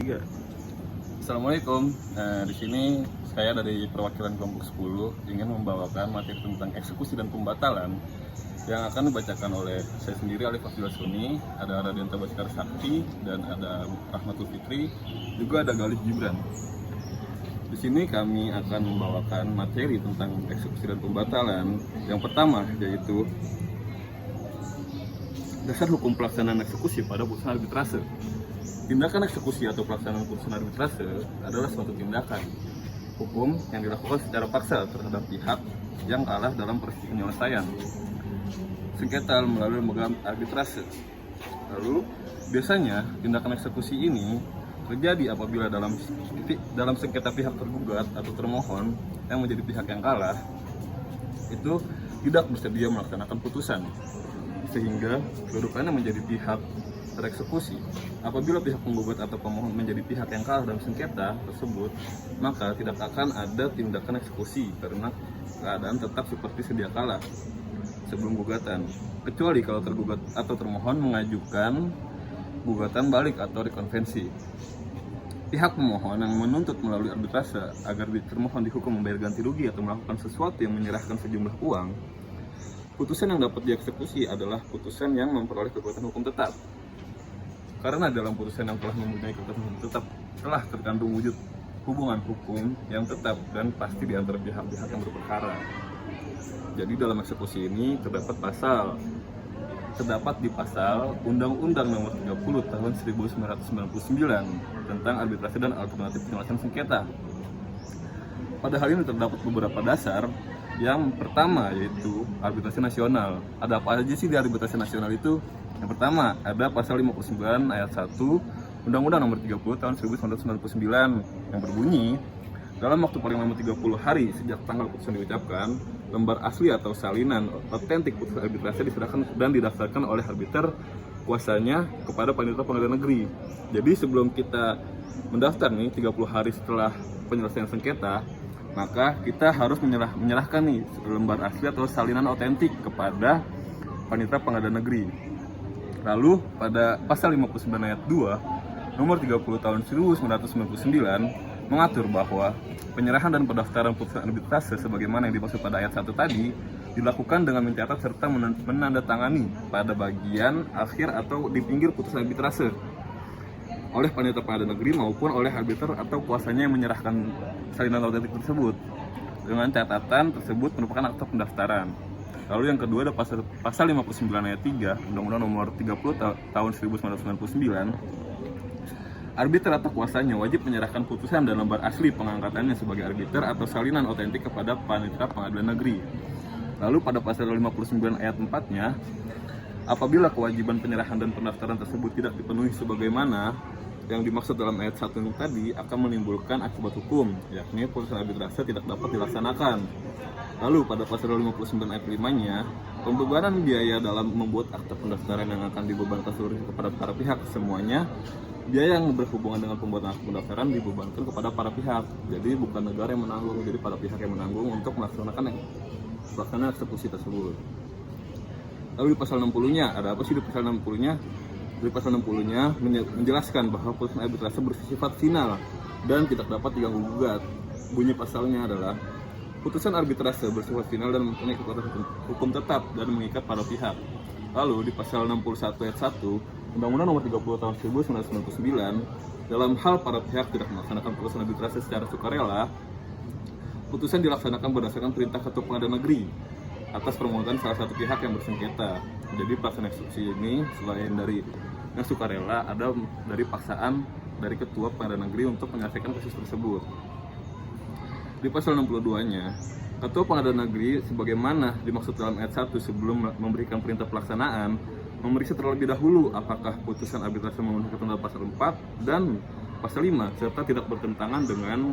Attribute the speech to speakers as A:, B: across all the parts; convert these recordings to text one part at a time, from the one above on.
A: Tiga. Assalamualaikum. Di sini saya dari perwakilan kelompok 10 ingin membawakan materi tentang eksekusi dan pembatalan yang akan dibacakan oleh saya sendiri, Alif Afdillah Suni, ada Radianta Baskar Sakti, dan ada Rahmatul Fitri, juga ada Galih Gibran. Di sini kami akan membawakan materi tentang eksekusi dan pembatalan. Yang pertama yaitu dasar hukum pelaksanaan eksekusi pada putusan arbitrase. Tindakan eksekusi atau pelaksanaan putusan arbitrase adalah suatu tindakan hukum yang dilakukan secara paksa terhadap pihak yang kalah dalam proses penyelesaian sengketa melalui lembaga arbitrase. Lalu, biasanya tindakan eksekusi ini terjadi apabila dalam sengketa pihak tergugat atau termohon yang menjadi pihak yang kalah itu tidak bersedia melaksanakan putusan, sehingga kedudukannya menjadi pihak tereksekusi. Apabila pihak penggugat atau pemohon menjadi pihak yang kalah dalam sengketa tersebut, maka tidak akan ada tindakan eksekusi karena keadaan tetap seperti sedia kala sebelum gugatan, kecuali kalau tergugat atau termohon mengajukan gugatan balik atau rekonvensi. Pihak pemohon yang menuntut melalui arbitrase agar termohon dihukum membayar ganti rugi atau melakukan sesuatu yang menyerahkan sejumlah uang, putusan yang dapat dieksekusi adalah putusan yang memperoleh kekuatan hukum tetap. Karena dalam putusan yang telah mempunyai kekuatan hukum tetap telah terkandung wujud hubungan hukum yang tetap dan pasti di antara pihak-pihak yang berperkara. Jadi dalam eksekusi ini terdapat di pasal Undang-Undang Nomor 30 Tahun 1999 tentang arbitrase dan alternatif penyelesaian sengketa. Pada hal ini terdapat beberapa dasar. Yang pertama yaitu arbitrase nasional. Ada apa aja sih di arbitrase nasional itu? Yang pertama, ada pasal 59 ayat 1 Undang-Undang Nomor 30 Tahun 1999 yang berbunyi, dalam waktu paling lama 30 hari sejak tanggal putusan diucapkan, lembar asli atau salinan otentik putusan arbitrase diserahkan dan didaftarkan oleh arbiter kuasanya kepada panitia pengadilan negeri. Jadi sebelum kita mendaftar nih 30 hari setelah penyelesaian sengketa, maka kita harus menyerahkan nih lembar asli atau salinan otentik kepada panitia pengadilan negeri. Lalu pada pasal 59 ayat 2 nomor 30 tahun 1999 mengatur bahwa penyerahan dan pendaftaran putusan arbitrase sebagaimana yang dimaksud pada ayat 1 tadi dilakukan dengan mencatat serta menandatangani pada bagian akhir atau di pinggir putusan arbitrase oleh panitia pengadilan negeri maupun oleh arbiter atau kuasanya yang menyerahkan salinan otentik tersebut. Dengan catatan tersebut merupakan akta pendaftaran. Lalu yang kedua ada pasal 59 ayat 3 Undang-Undang Nomor 30 Tahun 1999. Arbiter atau kuasanya wajib menyerahkan putusan dan lembar asli pengangkatannya sebagai arbiter atau salinan otentik kepada panitia pengadilan negeri. Lalu pada pasal 59 ayat 4-nya, apabila kewajiban penyerahan dan pendaftaran tersebut tidak dipenuhi sebagaimana yang dimaksud dalam ayat 1 tadi, akan menimbulkan akibat hukum, yakni putusan arbitrase tidak dapat dilaksanakan. Lalu pada pasal 59 ayat 5-nya, pembebanan biaya dalam membuat akta pendaftaran yang akan dibebankan seluruhnya kepada para pihak. Semuanya biaya yang berhubungan dengan pembuatan akta pendaftaran dibebankan kepada para pihak. Jadi bukan negara yang menanggung, jadi para pihak yang menanggung untuk melaksanakan eksekusi tersebut. Lalu di pasal 60-nya, ada apa sih di pasal 60-nya? Di pasal 60-nya menjelaskan bahwa putusan arbitrase bersifat final dan tidak dapat diganggu gugat. Bunyi pasalnya adalah putusan arbitrase bersifat final dan mempunyai kekuatan hukum tetap dan mengikat para pihak. Lalu di pasal 61 ayat 1 Undang-Undang Nomor 30 Tahun 1999, dalam hal para pihak tidak melaksanakan putusan arbitrase secara sukarela, putusan dilaksanakan berdasarkan perintah ketua pengadilan negeri atas permohonan salah satu pihak yang bersengketa. Jadi pelaksanaan eksekusi ini selain dari yang sukarela, ada dari paksaan dari ketua pengadilan negeri untuk menyelesaikan kasus tersebut. Di pasal 62-nya, ketua pengadilan negeri sebagaimana dimaksud dalam ayat 1 sebelum memberikan perintah pelaksanaan, memeriksa terlebih dahulu apakah putusan arbitrase memenuhi ketentuan pasal 4 dan pasal 5 serta tidak bertentangan dengan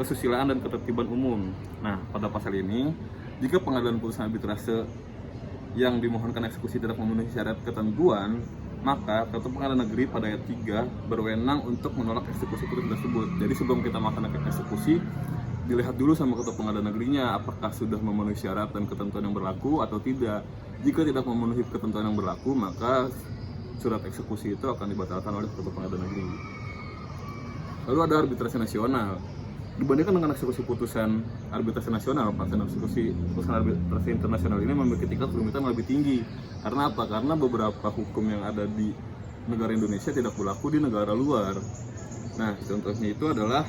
A: kesusilaan dan ketertiban umum. Nah, pada pasal ini, jika pengadilan putusan arbitrase yang dimohonkan eksekusi tidak memenuhi syarat ketentuan, maka ketua pengadilan negeri pada ayat 3 berwenang untuk menolak eksekusi putusan tersebut. Jadi sebelum kita melaksanakan eksekusi, dilihat dulu sama ketua pengadilan negerinya apakah sudah memenuhi syarat dan ketentuan yang berlaku atau tidak. Jika tidak memenuhi ketentuan yang berlaku, maka surat eksekusi itu akan dibatalkan oleh ketua pengadilan negeri. Lalu ada arbitrase nasional. Dibandingkan dengan eksekusi putusan arbitrase nasional, pelaksanaan eksekusi putusan arbitrase internasional ini memiliki tingkat kerumitan lebih tinggi. Karena apa? Karena beberapa hukum yang ada di negara Indonesia tidak berlaku di negara luar. Nah, contohnya itu adalah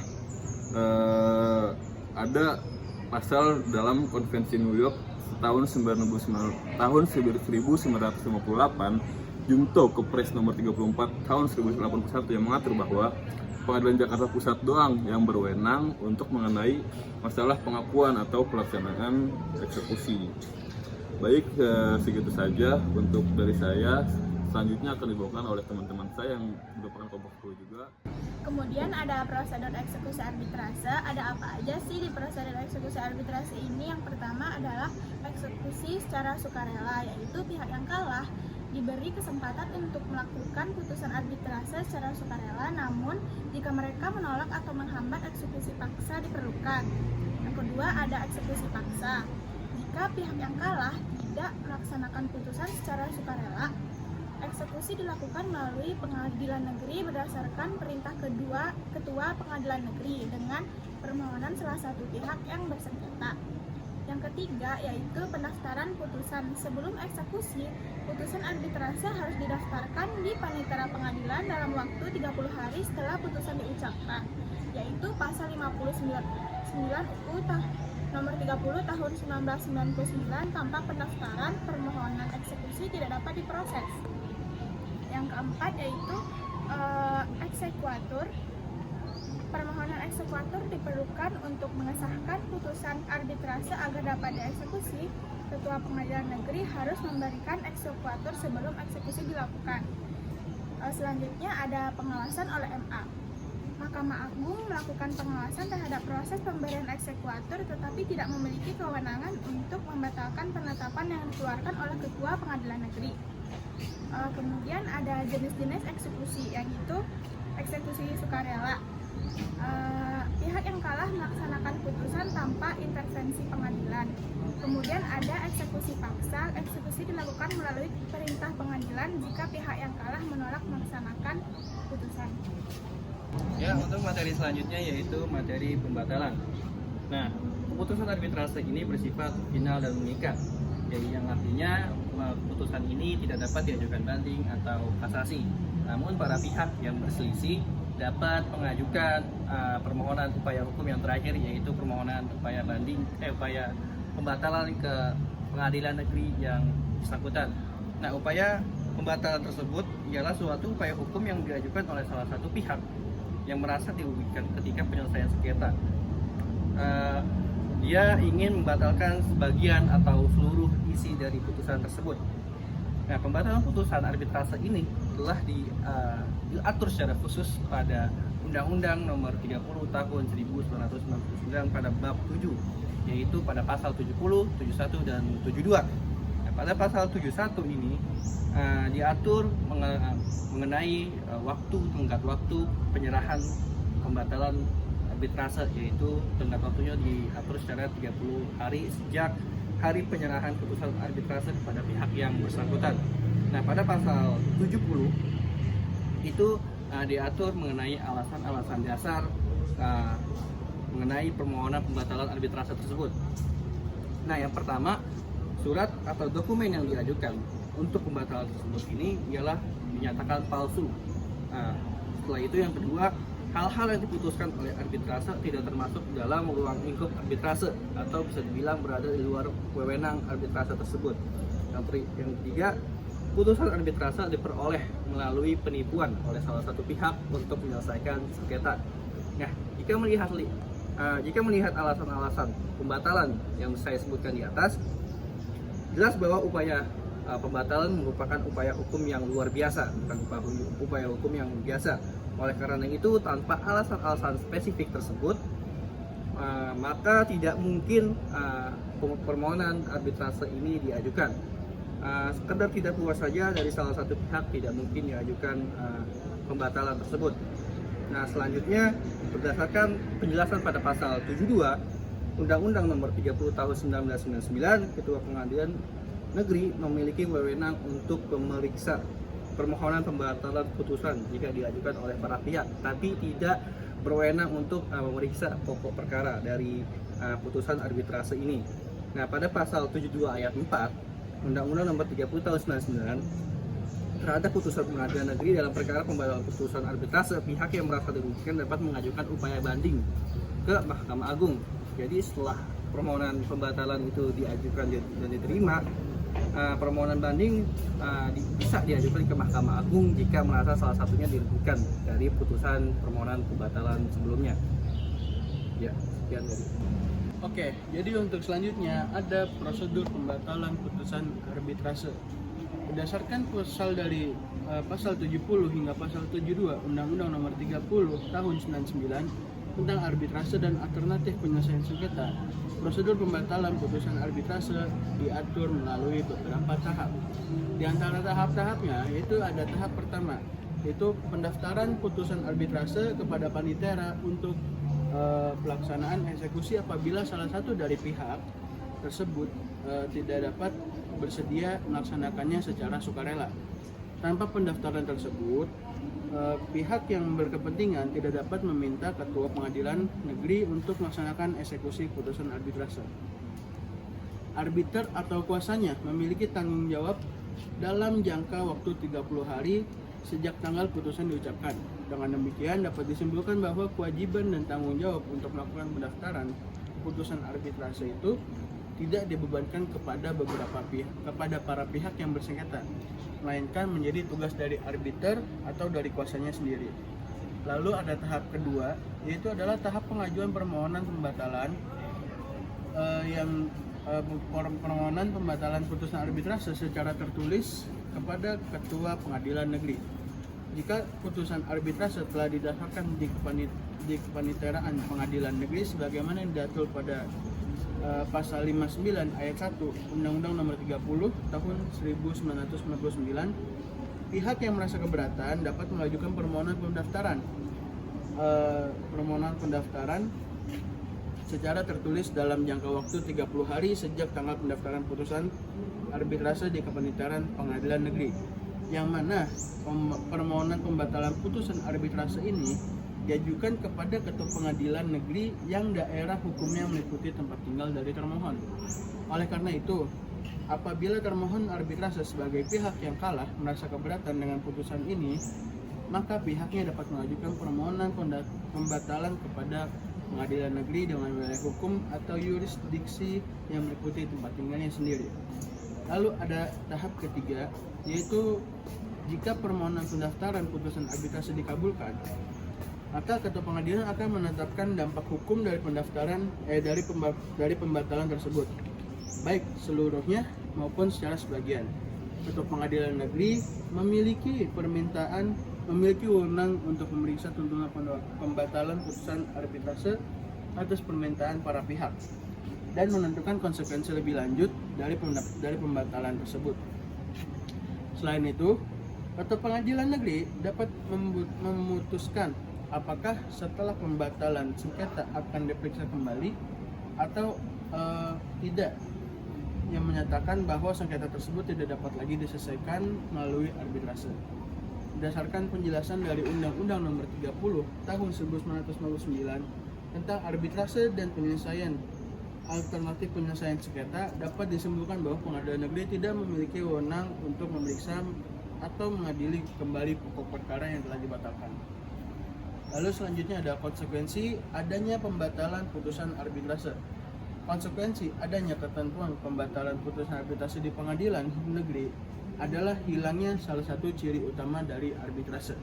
A: ada pasal dalam Konvensi New York tahun 1958, Junto Kepres nomor 34 tahun 1981 yang mengatur bahwa Pengadilan Jakarta Pusat doang yang berwenang untuk mengenai masalah pengakuan atau pelaksanaan eksekusi. Baik, segitu saja untuk dari saya. Selanjutnya akan dibawakan oleh teman-teman saya yang merupakan kelompok 10 juga.
B: Kemudian ada prosedur eksekusi arbitrase. Ada apa aja sih di prosedur eksekusi arbitrase ini? Yang pertama adalah eksekusi secara sukarela, yaitu pihak yang kalah diberi kesempatan untuk melakukan putusan arbitrase secara sukarela, namun jika mereka menolak atau menghambat, eksekusi paksa diperlukan. Yang kedua ada eksekusi paksa. Jika pihak yang kalah tidak melaksanakan putusan secara sukarela, eksekusi dilakukan melalui pengadilan negeri berdasarkan perintah ketua pengadilan negeri dengan permohonan salah satu pihak yang bersengketa. Yang ketiga yaitu pendaftaran putusan. Sebelum eksekusi, putusan arbitrase harus didaftarkan di panitera pengadilan dalam waktu 30 hari setelah putusan diucapkan, yaitu pasal 59 UU nomor 30 tahun 1999. Tanpa pendaftaran, permohonan eksekusi tidak dapat diproses. Yang keempat yaitu eksekuatur. Permohonan eksekuatur diperlukan untuk mengesahkan putusan arbitrase agar dapat dieksekusi. Ketua pengadilan negeri harus memberikan eksekuatur sebelum eksekusi dilakukan. Selanjutnya ada pengawasan oleh MA. Mahkamah Agung melakukan pengawasan terhadap proses pemberian eksekuatur, tetapi tidak memiliki kewenangan untuk membatalkan penetapan yang dikeluarkan oleh ketua pengadilan negeri. Kemudian ada jenis-jenis eksekusi, yaitu eksekusi sukarela. Pihak yang kalah melaksanakan putusan tanpa intervensi pengadilan. Kemudian ada eksekusi paksa. Eksekusi dilakukan melalui perintah pengadilan jika pihak yang kalah menolak melaksanakan putusan.
C: Ya, untuk materi selanjutnya yaitu materi pembatalan. Nah, keputusan arbitrase ini bersifat final dan mengikat, jadi yang artinya keputusan ini tidak dapat diajukan banding atau kasasi. Namun para pihak yang berselisih dapat mengajukan permohonan upaya hukum yang terakhir, yaitu permohonan upaya pembatalan ke pengadilan negeri yang bersangkutan. Nah, upaya pembatalan tersebut ialah suatu upaya hukum yang diajukan oleh salah satu pihak yang merasa dirugikan ketika penyelesaian sengketa. Dia ingin membatalkan sebagian atau seluruh isi dari putusan tersebut. Nah, pembatalan putusan arbitrase ini telah diatur secara khusus pada Undang-Undang Nomor 30 Tahun 1999 pada bab 7, yaitu pada pasal 70, 71 dan 72. Nah, pada pasal 71 ini diatur mengenai tenggat waktu penyerahan pembatalan arbitrase, yaitu tenggat waktunya diatur secara 30 hari sejak hari penyerahan putusan arbitrase kepada pihak yang bersangkutan. Nah, pada pasal 70 itu diatur mengenai alasan-alasan dasar mengenai permohonan pembatalan arbitrase tersebut. Nah, yang pertama, surat atau dokumen yang diajukan untuk pembatalan tersebut ini ialah dinyatakan palsu. Setelah itu yang kedua, hal-hal yang diputuskan oleh arbitrase tidak termasuk dalam ruang lingkup arbitrase atau bisa dibilang berada di luar wewenang arbitrase tersebut. Yang ketiga, putusan arbitrase diperoleh melalui penipuan oleh salah satu pihak untuk menyelesaikan sengketa. Nah, jika melihat alasan-alasan pembatalan yang saya sebutkan di atas, jelas bahwa upaya pembatalan merupakan upaya hukum yang luar biasa, bukan upaya hukum yang biasa. Oleh karena itu, tanpa alasan-alasan spesifik tersebut, maka tidak mungkin permohonan arbitrase ini diajukan. Sekedar tidak puas saja dari salah satu pihak tidak mungkin diajukan pembatalan tersebut. Nah, selanjutnya berdasarkan penjelasan pada pasal 72 Undang-Undang Nomor 30 Tahun 1999, Ketua Pengadilan Negeri memiliki wewenang untuk memeriksa permohonan pembatalan putusan jika diajukan oleh para pihak, tapi tidak berwenang untuk memeriksa pokok perkara dari putusan arbitrase ini. Nah, pada pasal 72 ayat 4 Undang-Undang Nomor 30 Tahun 99, terhadap putusan pengadilan negeri dalam perkara pembatalan putusan arbitrase, pihak yang merasa dirugikan dapat mengajukan upaya banding ke Mahkamah Agung. Jadi setelah permohonan pembatalan itu diajukan dan diterima, permohonan banding bisa diajukan ke Mahkamah Agung jika merasa salah satunya dirugikan dari putusan permohonan pembatalan sebelumnya. Ya, sekian dari.
D: Oke, jadi untuk selanjutnya ada prosedur pembatalan putusan arbitrase. Berdasarkan pasal dari pasal 70 hingga pasal 72 Undang-Undang Nomor 30 Tahun 99 tentang arbitrase dan alternatif penyelesaian sengketa, prosedur pembatalan putusan arbitrase diatur melalui beberapa tahap. Di antara tahap-tahapnya yaitu ada tahap pertama, yaitu pendaftaran putusan arbitrase kepada panitera untuk pelaksanaan eksekusi apabila salah satu dari pihak tersebut tidak dapat bersedia melaksanakannya secara sukarela. Tanpa pendaftaran tersebut, pihak yang berkepentingan tidak dapat meminta ketua pengadilan negeri untuk melaksanakan eksekusi putusan arbitrase. Arbiter atau kuasanya memiliki tanggung jawab dalam jangka waktu 30 hari sejak tanggal putusan diucapkan. Dengan demikian dapat disimpulkan bahwa kewajiban dan tanggung jawab untuk melakukan pendaftaran putusan arbitrase itu tidak dibebankan kepada para pihak yang bersengketa, melainkan menjadi tugas dari arbiter atau dari kuasanya sendiri. Lalu ada tahap kedua, yaitu adalah tahap pengajuan permohonan pembatalan permohonan pembatalan putusan arbitrase secara tertulis kepada ketua pengadilan negeri. Jika putusan arbitrase telah didasarkan di kepaniteraan pengadilan negeri sebagaimana yang diatur pada pasal 59 ayat 1 Undang-Undang Nomor 30 Tahun 1999, pihak yang merasa keberatan dapat mengajukan permohonan pendaftaran secara tertulis dalam jangka waktu 30 hari sejak tanggal pendaftaran putusan arbitrase di kepaniteraan pengadilan negeri, yang mana permohonan pembatalan putusan arbitrase ini diajukan kepada ketua pengadilan negeri yang daerah hukumnya meliputi tempat tinggal dari termohon. Oleh karena itu, apabila termohon arbitrase sebagai pihak yang kalah merasa keberatan dengan putusan ini, maka pihaknya dapat mengajukan permohonan pembatalan kepada pengadilan negeri dengan wilayah hukum atau yurisdiksi yang meliputi tempat tinggalnya sendiri. Lalu ada tahap ketiga, yaitu jika permohonan pendaftaran putusan arbitrase dikabulkan, maka ketua pengadilan akan menetapkan dampak hukum dari pembatalan tersebut, baik seluruhnya maupun secara sebagian. Ketua pengadilan negeri memiliki wewenang untuk memeriksa tuntutan pembatalan putusan arbitrase atas permintaan para pihak dan menentukan konsekuensi lebih lanjut dari pembatalan tersebut. Selain itu, ketua pengadilan negeri dapat memutuskan apakah setelah pembatalan sengketa akan diperiksa kembali atau tidak, yang menyatakan bahwa sengketa tersebut tidak dapat lagi diselesaikan melalui arbitrase. Berdasarkan penjelasan dari Undang-Undang Nomor 30 Tahun 1999 tentang arbitrase dan penyelesaian alternatif penyelesaian sengketa, dapat disimpulkan bahwa pengadilan negeri tidak memiliki wewenang untuk memeriksa atau mengadili kembali pokok perkara yang telah dibatalkan. Lalu selanjutnya ada konsekuensi adanya pembatalan putusan arbitrase. Konsekuensi adanya ketentuan pembatalan putusan arbitrase di pengadilan negeri adalah hilangnya salah satu ciri utama dari arbitrase,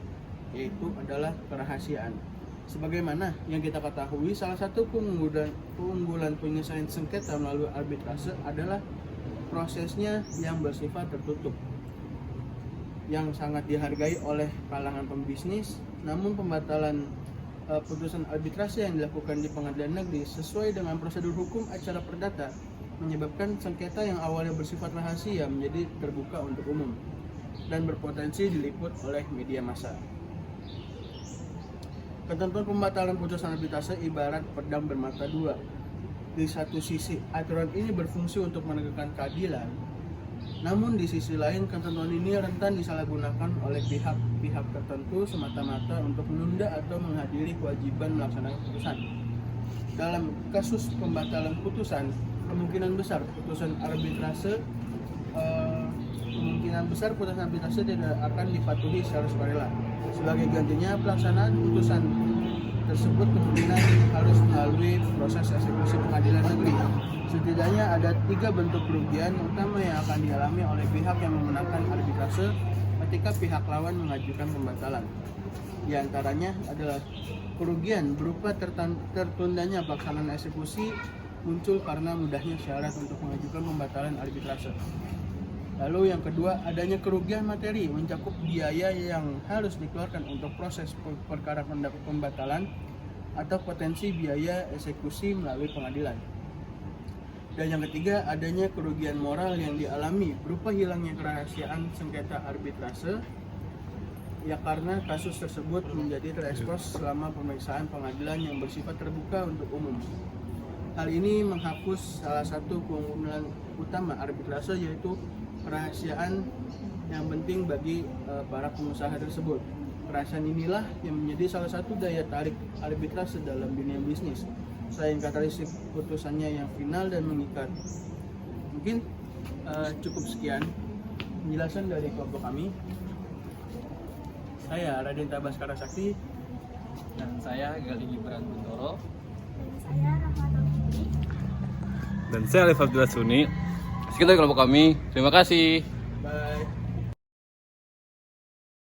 D: yaitu adalah kerahasiaan. Sebagaimana yang kita ketahui, salah satu keunggulan penyelesaian sengketa melalui arbitrase adalah prosesnya yang bersifat tertutup, yang sangat dihargai oleh kalangan pembisnis. Namun pembatalan putusan arbitrase yang dilakukan di pengadilan negeri sesuai dengan prosedur hukum acara perdata menyebabkan sengketa yang awalnya bersifat rahasia menjadi terbuka untuk umum dan berpotensi diliput oleh media massa. Ketentuan pembatalan putusan arbitrase ibarat pedang bermata dua. Di satu sisi, aturan ini berfungsi untuk menegakkan keadilan. Namun di sisi lain, ketentuan ini rentan disalahgunakan oleh pihak-pihak tertentu semata-mata untuk menunda atau menghadiri kewajiban melaksanakan putusan. Dalam kasus pembatalan putusan, kemungkinan besar putusan arbitrase tidak akan dipatuhi secara sukarela. Sebagai gantinya, pelaksanaan putusan tersebut kemungkinan harus melalui proses eksekusi pengadilan negeri. Setidaknya ada 3 bentuk kerugian utama yang akan dialami oleh pihak yang memenangkan arbitrase ketika pihak lawan mengajukan pembatalan. Di antaranya adalah kerugian berupa tertundanya pelaksanaan eksekusi muncul karena mudahnya syarat untuk mengajukan pembatalan arbitrase. Lalu yang kedua, adanya kerugian materi mencakup biaya yang harus dikeluarkan untuk proses perkara pembatalan atau potensi biaya eksekusi melalui pengadilan. Dan yang ketiga, adanya kerugian moral yang dialami berupa hilangnya kerahasiaan sengketa arbitrase ya karena kasus tersebut menjadi terekspos selama pemeriksaan pengadilan yang bersifat terbuka untuk umum. Hal ini menghapus salah satu keunggulan utama arbitrase, yaitu kerahasiaan yang penting bagi para pengusaha tersebut. Kerahasiaan inilah yang menjadi salah satu daya tarik arbitrase dalam dunia bisnis. Selain karakteristik putusannya yang final dan mengikat. Mungkin cukup sekian penjelasan dari kelompok kami. Saya Raden Tabaskara Sakti.
C: Dan saya Gali Gibran Bintoro.
B: Dan saya Rahmatul Fitri.
A: Dan saya Alif Abdullah Suni. Sekitar kelompok kami. Terima kasih.
D: Bye.